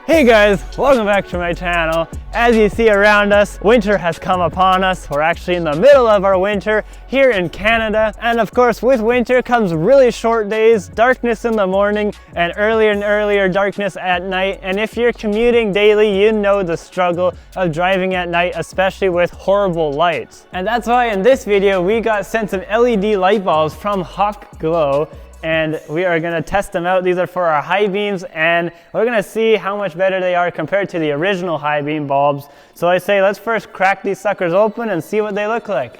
Hey guys, welcome back to my channel. As you see around us, winter has come upon us. We're actually in the middle of our winter here in Canada. And of course, with winter comes really short days, darkness in the morning, and earlier darkness at night. And if you're commuting daily, you know the struggle of driving at night, especially with horrible lights. And that's why in this video, we got sent some LED light bulbs from Hawkglow, and we are gonna test them out. These are for our high beams, and we're gonna see how much better they are compared to the original high beam bulbs. So I say let's first crack these suckers open and see what they look like.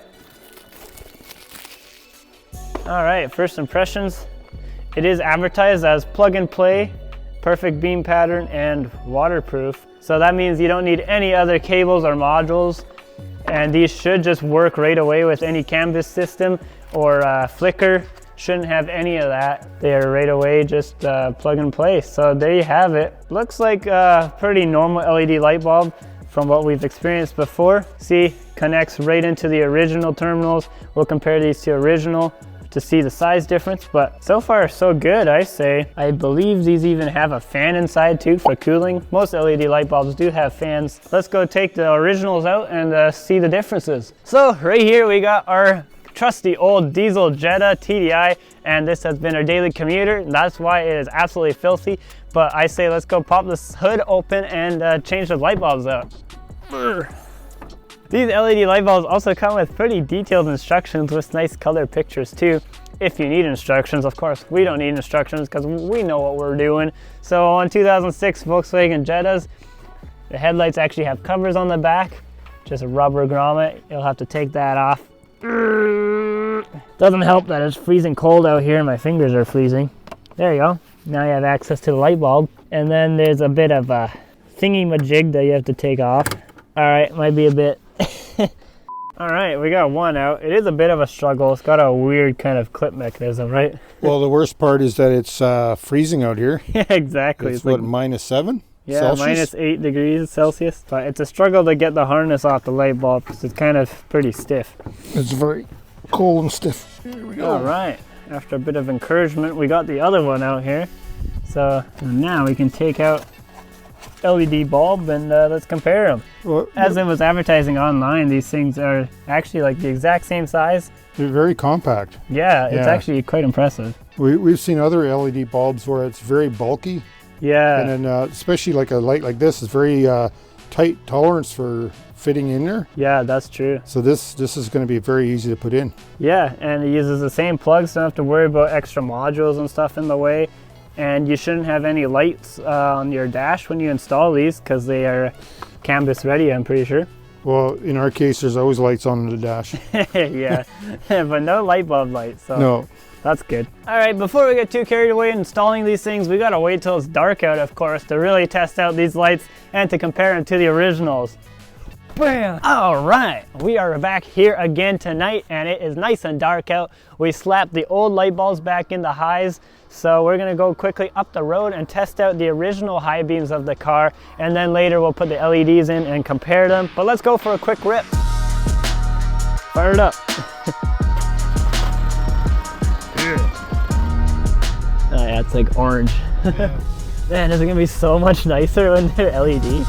All right, first impressions. It is advertised as plug and play, perfect beam pattern, and waterproof. So that means you don't need any other cables or modules, and these should just work right away with any canvas system or flicker. Shouldn't have any of that. They are right away just plug and play. So there you have it. Looks like a pretty normal LED light bulb from what we've experienced before. See, connects right into the original terminals. We'll compare these to original to see the size difference, but so far so good, I say. I believe these even have a fan inside too for cooling. Most LED light bulbs do have fans. Let's go take the originals out and see the differences. So right here we got our trusty old diesel Jetta TDI, and this has been our daily commuter. That's why it is absolutely filthy, but I say let's go pop this hood open and change the light bulbs out. These LED light bulbs also come with pretty detailed instructions with nice color pictures too, if you need instructions. Of course, we don't need instructions because we know what we're doing. So on 2006 Volkswagen Jettas, the headlights actually have covers on the back, just a rubber grommet. You'll have to take that off. Doesn't help that it's freezing cold out here and my fingers are freezing. There you go. Now you have access to the light bulb. And then there's a bit of a thingy-majig that you have to take off. All right, might be a bit. All right, we got one out. It is a bit of a struggle. It's got a weird kind of clip mechanism, right? Well, the worst part is that it's freezing out here. Yeah, exactly. It's what, like -7? Yeah, Celsius? -8 degrees Celsius. But it's a struggle to get the harness off the light bulb because it's kind of pretty stiff. It's very cold and stiff. Here we go. All right, after a bit of encouragement, we got the other one out here. So now we can take out LED bulb and let's compare them. Well, as it was advertising online, these things are actually like the exact same size. they're very compact. Yeah, it's actually quite impressive. We've seen other LED bulbs where it's very bulky. Yeah. And then especially like a light like this is very tight tolerance for fitting in there. Yeah, that's true. So this is going to be very easy to put in. Yeah, and it uses the same plugs, so you don't have to worry about extra modules and stuff in the way. And you shouldn't have any lights on your dash when you install these because they are canvas ready, I'm pretty sure. Well, in our case, there's always lights on the dash. Yeah, but no light bulb lights. So No. That's good. All right, before we get too carried away installing these things, we gotta wait till it's dark out, of course, to really test out these lights and to compare them to the originals. Bam! All right, we are back here again tonight, and it is nice and dark out. We slapped the old light bulbs back in the highs, so we're gonna go quickly up the road and test out the original high beams of the car, and then later we'll put the LEDs in and compare them. But let's go for a quick rip. Fire it up. Oh yeah, it's like orange. Yeah. Man, is it gonna be so much nicer when they're LED?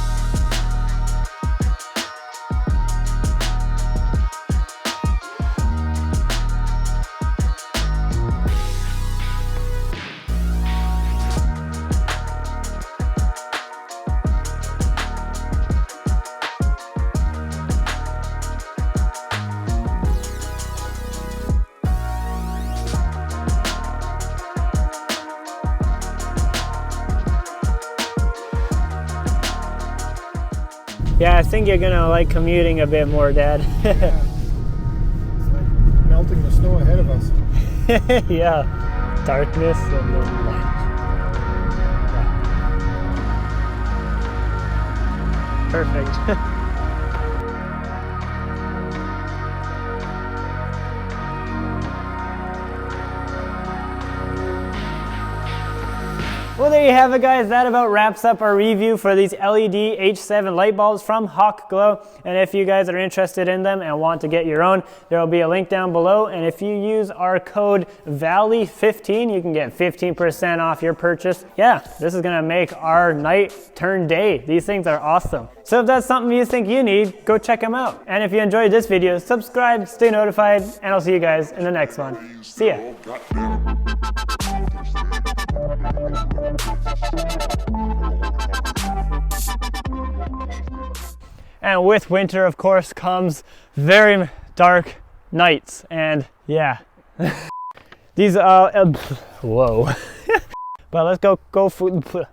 Yeah, I think you're gonna like commuting a bit more, Dad. Yeah. It's like melting the snow ahead of us. Yeah, darkness and then light. Yeah. Perfect. Well, there you have it, guys. That about wraps up our review for these LED H7 light bulbs from Hawkglow. And if you guys are interested in them and want to get your own, there will be a link down below. And if you use our code VALLEY15, you can get 15% off your purchase. Yeah, this is gonna make our night turn day. These things are awesome. So if that's something you think you need, go check them out. And if you enjoyed this video, subscribe, stay notified, and I'll see you guys in the next one. See ya. And with winter, of course, comes very dark nights. And yeah, these whoa. But let's go food.